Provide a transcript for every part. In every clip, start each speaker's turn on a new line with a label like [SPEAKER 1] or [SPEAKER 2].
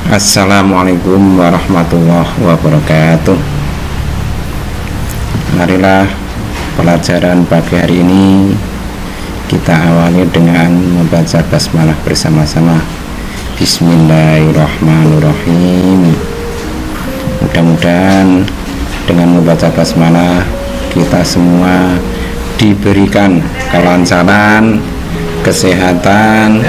[SPEAKER 1] Assalamualaikum warahmatullahi wabarakatuh. Marilah pelajaran pagi hari ini kita awali dengan membaca basmalah bersama-sama. Bismillahirrahmanirrahim. Mudah-mudahan dengan membaca basmalah kita semua diberikan kelancaran, kesehatan,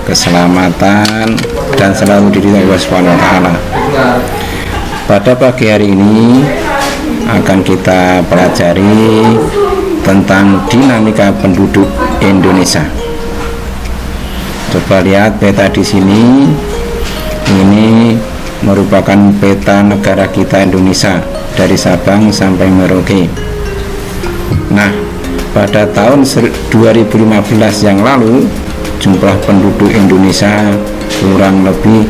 [SPEAKER 1] keselamatan, dan selalu diridhoi Allah Subhanahu wa taala. Pada pagi hari ini akan kita pelajari tentang dinamika penduduk Indonesia. Coba lihat peta di sini. Ini merupakan peta negara kita Indonesia dari Sabang sampai Merauke. Nah, pada tahun 2015 yang lalu jumlah penduduk Indonesia kurang lebih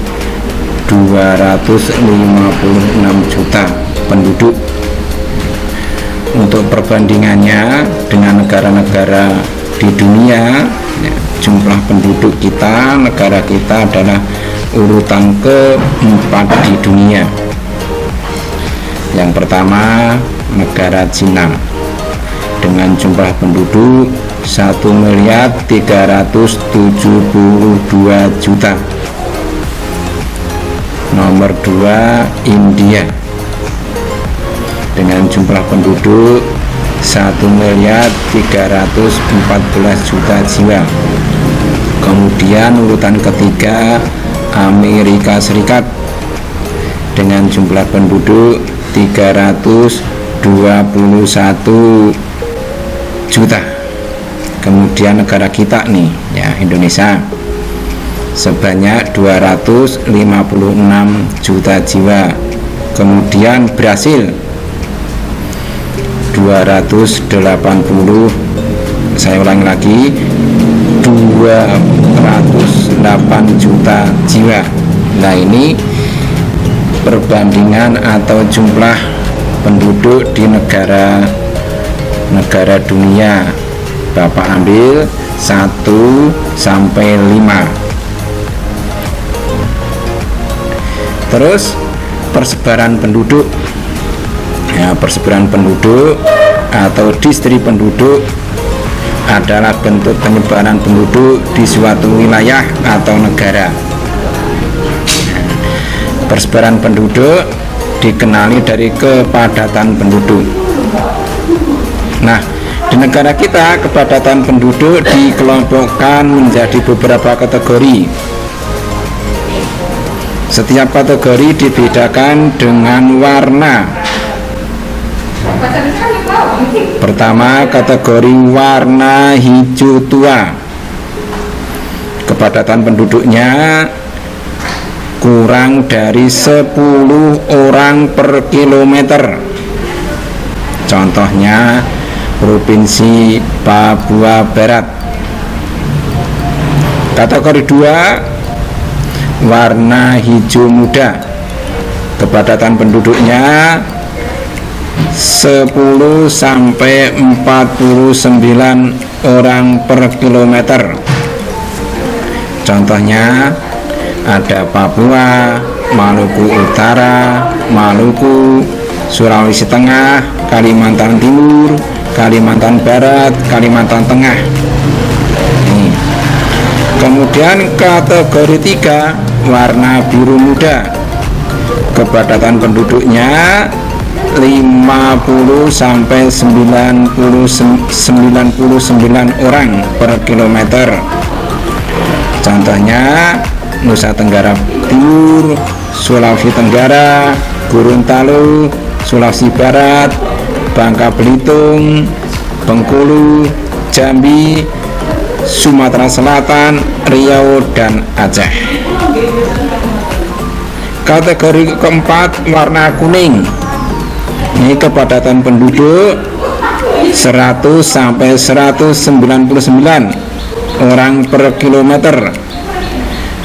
[SPEAKER 1] 256 juta penduduk. Untuk perbandingannya dengan negara-negara di dunia, jumlah penduduk kita, negara kita adalah urutan keempat di dunia. Yang pertama, negara Cina dengan jumlah penduduk 1.372 juta. Nomor 2, India dengan jumlah penduduk 1.314 juta jiwa. Kemudian urutan ketiga, Amerika Serikat dengan jumlah penduduk 321 juta. Kemudian negara kita nih ya, Indonesia sebanyak 256 juta jiwa. Kemudian Brasil 280, saya ulangi lagi, 208 juta jiwa. Nah, ini perbandingan atau jumlah penduduk di negara dunia. Bapak ambil 1 sampai 5. Terus persebaran penduduk ya, persebaran penduduk atau distri penduduk adalah bentuk penyebaran penduduk di suatu wilayah atau negara. Persebaran penduduk dikenali dari kepadatan penduduk. Nah, di negara kita kepadatan penduduk dikelompokkan menjadi beberapa kategori. Setiap kategori dibedakan dengan warna. Pertama, kategori warna hijau tua. Kepadatan penduduknya kurang dari 10 orang per kilometer. Contohnya Provinsi Papua Barat. Kategori 2, warna hijau muda. Kepadatan penduduknya 10 sampai 49 orang per kilometer. Contohnya ada Papua, Maluku Utara, Maluku, Sulawesi Tengah, Kalimantan Timur, Kalimantan Barat, Kalimantan Tengah. Kemudian kategori 3, warna biru muda. Kepadatan penduduknya 50 sampai 99 orang per kilometer. Contohnya Nusa Tenggara Timur, Sulawesi Tenggara, Gorontalo, Sulawesi Barat, Bangka Belitung, Bengkulu, Jambi, Sumatera Selatan, Riau, dan Aceh. Kategori keempat, warna kuning. Ini kepadatan penduduk 100 sampai 199 orang per kilometer.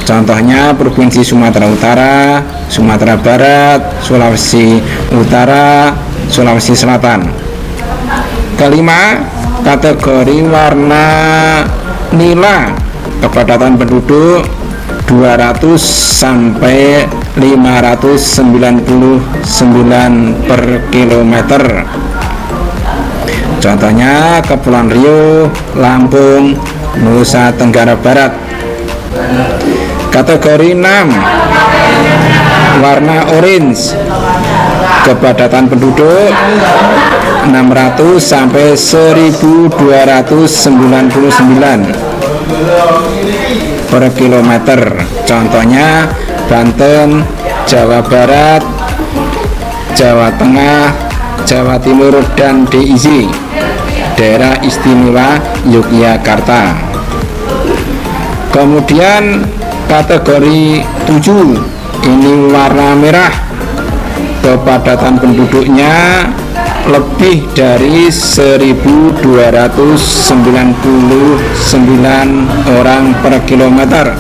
[SPEAKER 1] Contohnya Provinsi Sumatera Utara, Sumatera Barat, Sulawesi Utara, Sulawesi Selatan. Kelima, kategori warna nila. Kepadatan penduduk 200 sampai 599 per kilometer. Contohnya Kepulauan Riau, Lampung, Nusa Tenggara Barat. Kategori 6 warna orange, kepadatan penduduk 600 sampai 1299 per kilometer. Contohnya Banten, Jawa Barat, Jawa Tengah, Jawa Timur, dan DIY, Daerah Istimewa Yogyakarta. Kemudian kategori 7 ini warna merah, kepadatan penduduknya lebih dari 1299 orang per kilometer.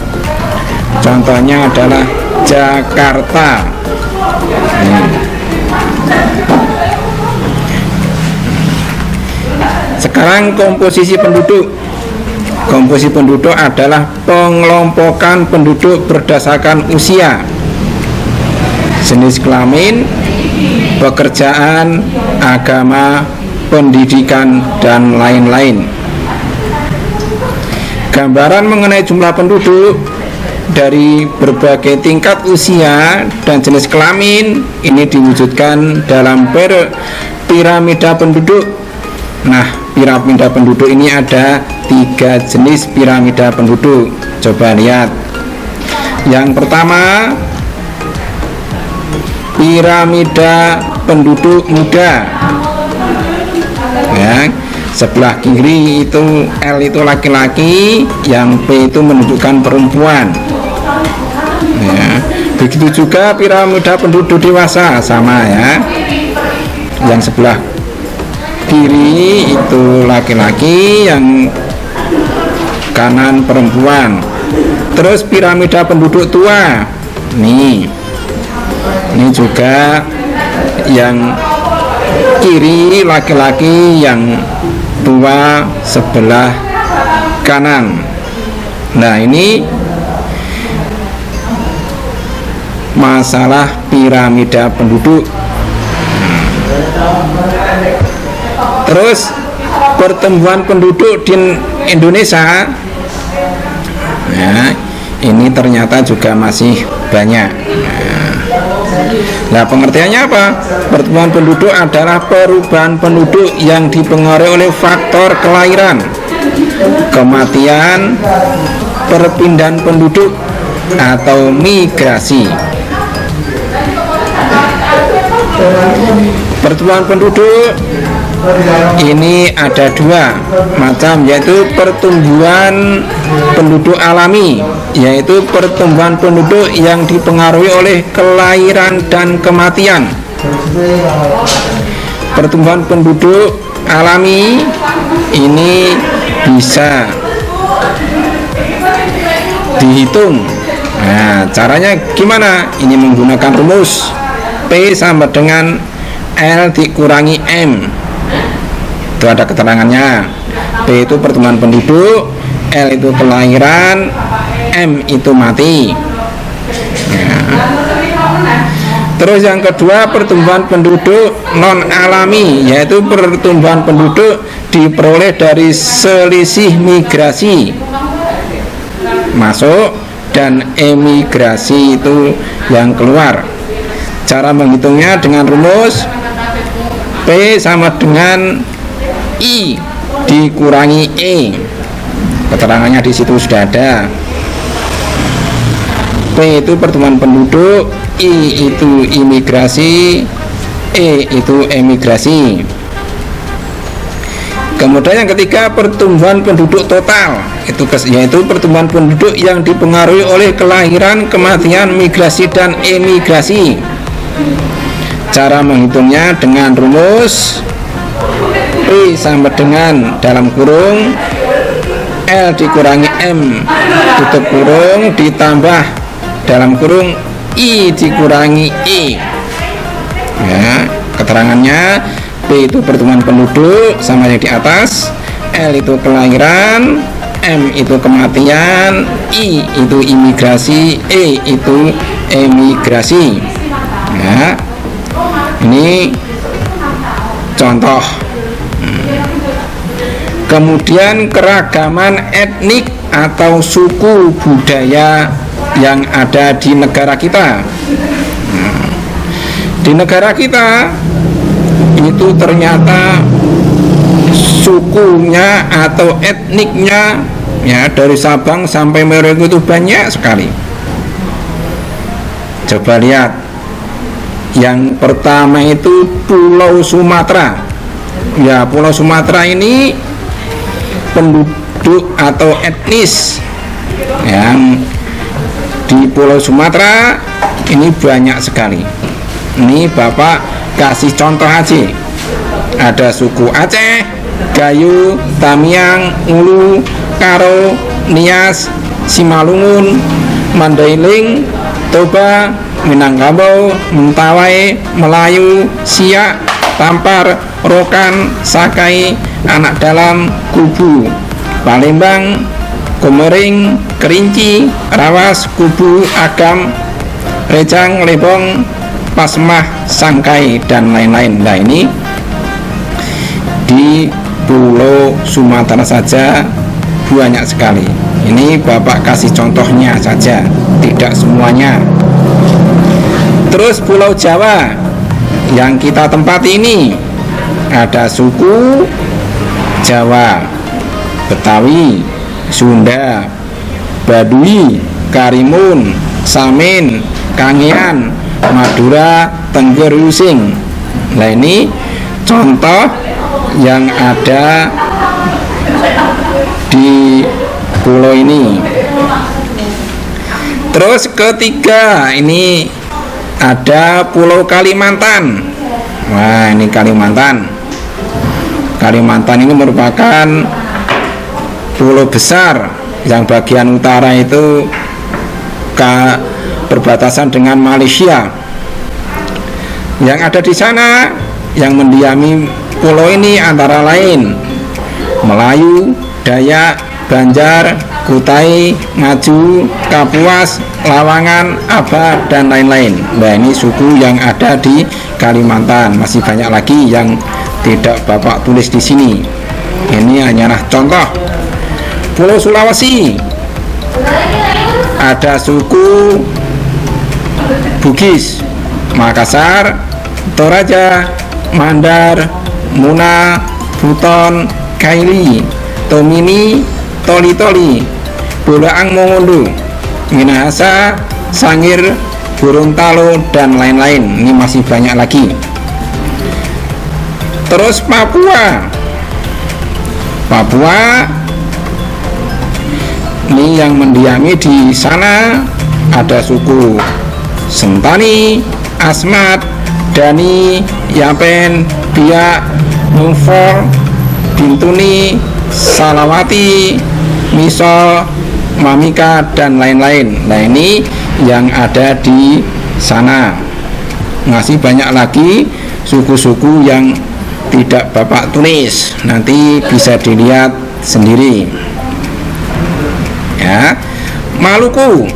[SPEAKER 1] Contohnya adalah Jakarta. Sekarang komposisi penduduk. Komposisi penduduk adalah pengelompokan penduduk berdasarkan usia, jenis kelamin, pekerjaan, agama, pendidikan, dan lain-lain. Gambaran mengenai jumlah penduduk dari berbagai tingkat usia dan jenis kelamin ini diwujudkan dalam piramida penduduk. Nah, piramida penduduk ini ada 3 jenis piramida penduduk. Coba lihat. Yang pertama, piramida penduduk muda. Ya, sebelah kiri itu L itu laki-laki, yang P itu menunjukkan perempuan. Ya, begitu juga piramida penduduk dewasa, sama ya. Yang sebelah kiri itu laki-laki, yang kanan perempuan. Terus piramida penduduk tua. Ini juga yang kiri laki-laki, yang tua sebelah kanan. Nah, ini masalah piramida penduduk. Terus pertumbuhan penduduk di Indonesia, ya, ini ternyata juga masih banyak. Nah, pengertiannya apa? Pertumbuhan penduduk adalah perubahan penduduk yang dipengaruhi oleh faktor kelahiran, kematian, perpindahan penduduk, atau migrasi. Pertumbuhan penduduk ini ada 2 macam, yaitu pertumbuhan penduduk alami, yaitu pertumbuhan penduduk yang dipengaruhi oleh kelahiran dan kematian. Pertumbuhan penduduk alami ini bisa dihitung. Nah, caranya gimana? Ini menggunakan rumus P sama dengan L dikurangi M. Itu ada keterangannya. P itu pertumbuhan penduduk, L itu kelahiran, M itu mati. Ya. Terus yang kedua, pertumbuhan penduduk non alami, yaitu pertumbuhan penduduk diperoleh dari selisih migrasi masuk dan emigrasi itu yang keluar. Cara menghitungnya dengan rumus P sama dengan I dikurangi E. Keterangannya di situ sudah ada. P itu pertumbuhan penduduk, I itu imigrasi, E itu emigrasi. Kemudian yang ketiga, pertumbuhan penduduk total, yaitu pertumbuhan penduduk yang dipengaruhi oleh kelahiran, kematian, migrasi, dan emigrasi. Cara menghitungnya dengan rumus P sama dengan dalam kurung L dikurangi M tutup kurung ditambah dalam kurung I dikurangi E. Ya, keterangannya P itu pertumbuhan penduduk sama yang di atas, L itu kelahiran, M itu kematian, I itu imigrasi, E itu emigrasi. Ya, ini contoh. Kemudian keragaman etnik atau suku budaya yang ada di negara kita. Di negara kita itu ternyata sukunya atau etniknya ya dari Sabang sampai Merauke itu banyak sekali. Coba lihat, yang pertama itu Pulau Sumatera. Ya, Pulau Sumatera ini penduduk atau etnis yang di Pulau Sumatera ini banyak sekali. Ini Bapak kasih contoh aja. Ada suku Aceh, Gayo, Tamiang, Ulu, Karo, Nias, Simalungun, Mandailing, Toba, Minangkabau, Mentawai, Melayu, Siak, Tampar, Rokan, Sakai, Anak Dalam, Kubu, Palembang, Komering, Kerinci, Rawas, Kubu, Agam, Rejang, Lebong, Pasmah, Sangkai, dan lain-lain. Nah, ini di Pulau Sumatera saja banyak sekali. Ini Bapak kasih contohnya saja, tidak semuanya. Terus Pulau Jawa yang kita tempati ini ada suku Jawa, Betawi, Sunda, Baduy, Karimun, Samin, Kangean, Madura, Tengger, Using. Nah, ini contoh yang ada di pulau ini. Terus ketiga, ini ada Pulau Kalimantan. Wah, ini Kalimantan. Kalimantan ini merupakan pulau besar yang bagian utara itu berbatasan dengan Malaysia. Yang ada di sana yang mendiami pulau ini antara lain Melayu, Dayak, Banjar, Kutai, Ngaju, Kapuas, Lawangan, Aba, dan lain-lain. Nah, ini suku yang ada di Kalimantan. Masih banyak lagi yang tidak Bapak tulis di sini. Ini hanyalah contoh. Pulau Sulawesi ada suku Bugis, Makassar, Toraja, Mandar, Muna, Buton, Kaili, Tomini, Toli-Toli, Bolaang Mongondo, Minahasa, Sangir, Gorontalo, dan lain-lain. Ini masih banyak lagi. Terus Papua ini yang mendiami di sana ada suku Sentani, Asmat, Dani, Yapen, Biak, Mungfor, Bintuni, Salawati, Misol, Mamika, dan lain-lain. Nah, ini yang ada di sana. Masih banyak lagi suku-suku yang tidak Bapak tulis, nanti bisa dilihat sendiri. Ya, Maluku.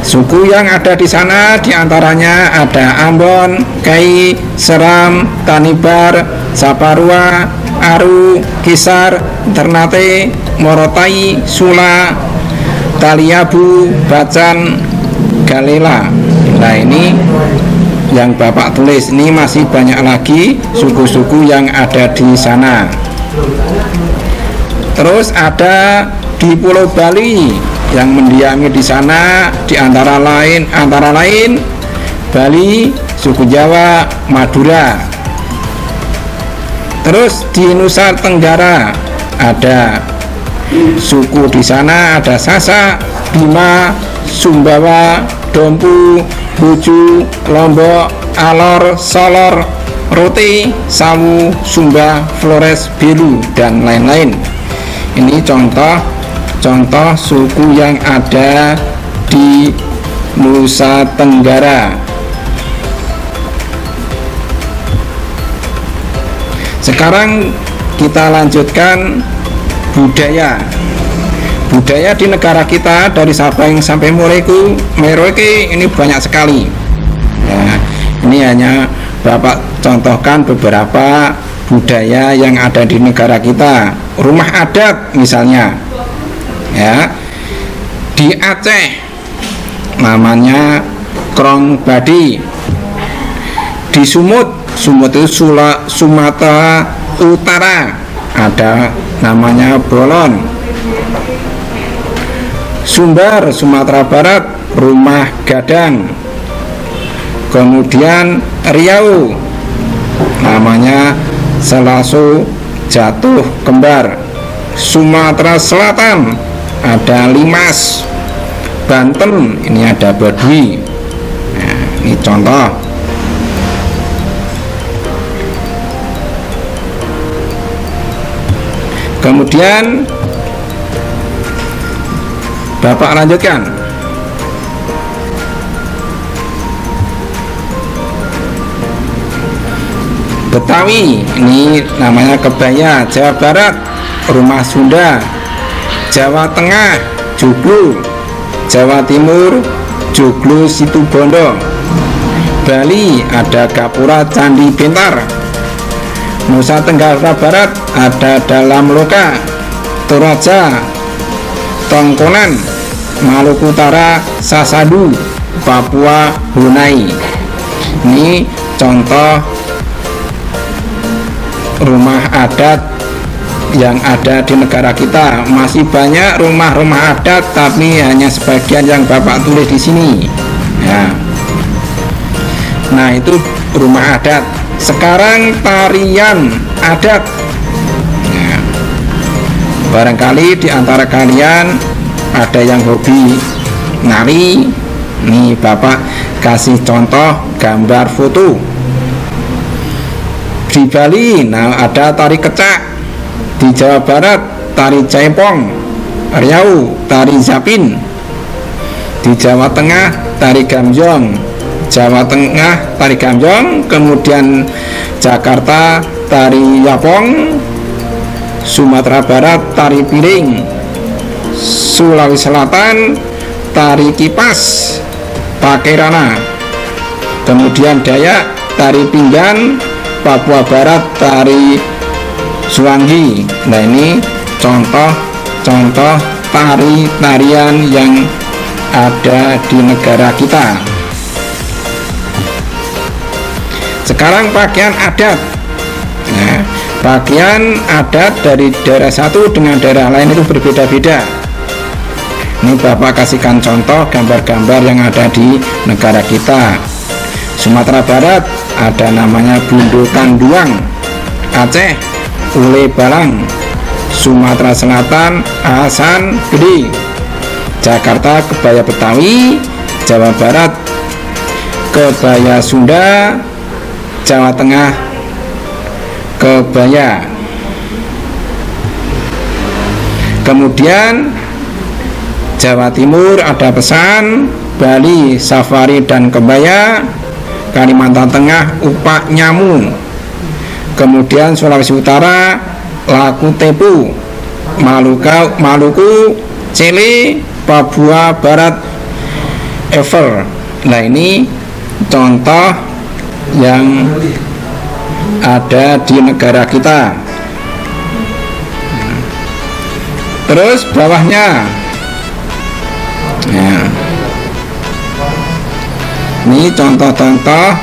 [SPEAKER 1] Suku yang ada di sana diantaranya ada Ambon, Kai, Seram, Tanibar, Saparua, Aru, Kisar, Ternate, Morotai, Sula, Taliabu, Bacan, Galela. Nah, ini yang Bapak tulis. Ini masih banyak lagi suku-suku yang ada di sana. Terus ada di Pulau Bali yang mendiami di sana di antara lain Bali, suku Jawa, Madura. Terus di Nusa Tenggara ada suku di sana ada Sasak, Bima, Sumbawa, Dompu, Buju, Lombok, Alor, Solor, Rote, Sawu, Sumba, Flores, Belu, dan lain-lain. Ini contoh suku yang ada di Nusa Tenggara. Sekarang kita lanjutkan budaya di negara kita dari Sabang sampai Merauke ini banyak sekali ya. Ini hanya Bapak contohkan beberapa budaya yang ada di negara kita. Rumah adat misalnya ya, di Aceh namanya Krong Badi, di Sumut itu Sumatera Utara ada namanya Bolon, Sumbar Sumatera Barat Rumah Gadang, kemudian Riau namanya Selaso Jatuh Kembar, Sumatera Selatan ada Limas, Banten ini ada Baduy. Nah, ini contoh. Kemudian Bapak lanjutkan. Betawi ini namanya kebaya, Jawa Barat rumah Sunda, Jawa Tengah joglo, Jawa Timur joglo Situbondo, Bali ada gapura Candi Bentar, Nusa Tenggara Barat ada Dalam Loka, Toraja Tongkonan, Maluku Utara Sasadu, Papua Brunei. Ini contoh rumah adat yang ada di negara kita. Masih banyak rumah-rumah adat, tapi hanya sebagian yang Bapak tulis di sini ya. Nah, itu rumah adat. Sekarang tarian adat ya. Barangkali di antara kalian ada yang hobi nari. Nih Bapak kasih contoh gambar foto. Di Bali nah ada tari kecak, di Jawa Barat tari Cepong, Riau tari Zapin, di Jawa Tengah tari Gamjong, Jawa Tengah tari Gamjong, kemudian Jakarta tari Yapong, Sumatera Barat tari Piring, Sulawesi Selatan tari Kipas Pakerana, kemudian Dayak tari Pinggan, Papua Barat tari Suwangi. Nah, ini contoh tarian yang ada di negara kita. Sekarang pakaian adat. Nah, pakaian adat dari daerah satu dengan daerah lain itu berbeda-beda. Ini Bapak kasihkan contoh gambar-gambar yang ada di negara kita. Sumatera Barat ada namanya Bundo Kanduang, Aceh Ule Balang, Sumatera Selatan Asan Gede, Jakarta kebaya Betawi, Jawa Barat kebaya Sunda, Jawa Tengah kebaya. Kemudian Jawa Timur ada pesan, Bali safari dan kebaya, Kalimantan Tengah upak nyamu, kemudian Sulawesi Utara laku tepu, Maluku cele, Papua Barat ever. Nah, ini contoh yang ada di negara kita. Terus bawahnya ya. Ini contoh-contoh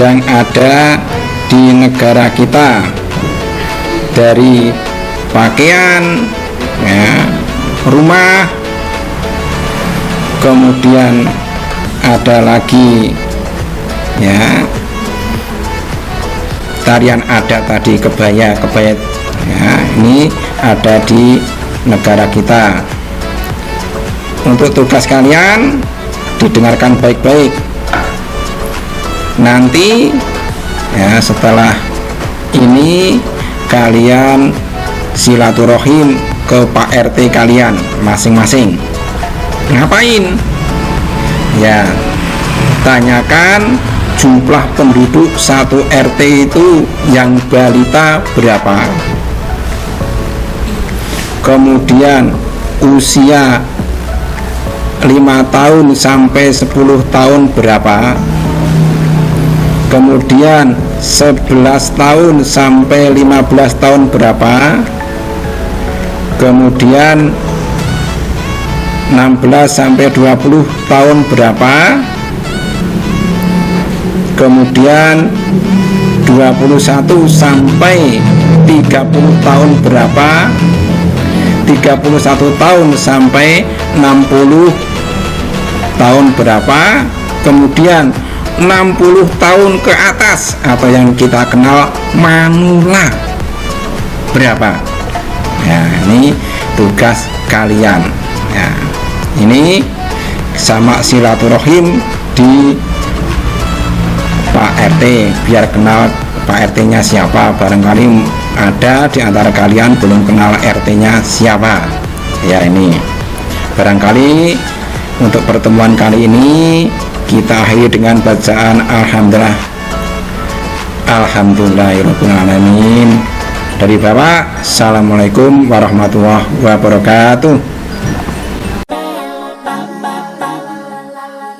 [SPEAKER 1] yang ada di negara kita, dari pakaian ya, rumah, kemudian ada lagi ya tarian adat tadi, kebaya ya, ini ada di negara kita. Untuk tugas kalian didengarkan baik-baik. Nanti ya setelah ini kalian silaturahim ke Pak RT kalian masing-masing. Ngapain? Ya, tanyakan jumlah penduduk satu RT itu yang balita berapa. kemudian usia 5 tahun sampai 10 tahun berapa, kemudian 11 tahun sampai 15 tahun berapa, kemudian 16 sampai 20 tahun berapa, kemudian 21 sampai 30 tahun berapa, 31 tahun sampai 60 tahun berapa, kemudian 60 tahun ke atas atau yang kita kenal manula berapa. Ya, ini tugas kalian. Ya, ini sama silaturahim di Pak RT, biar kenal Pak RT-nya siapa. Barangkali ada di antara kalian belum kenal RT-nya siapa. Ya, ini barangkali untuk pertemuan kali ini kita akhiri dengan bacaan alhamdulillah. Alhamdulillahirabbil alamin. Dari Bapak, assalamualaikum warahmatullahi wabarakatuh.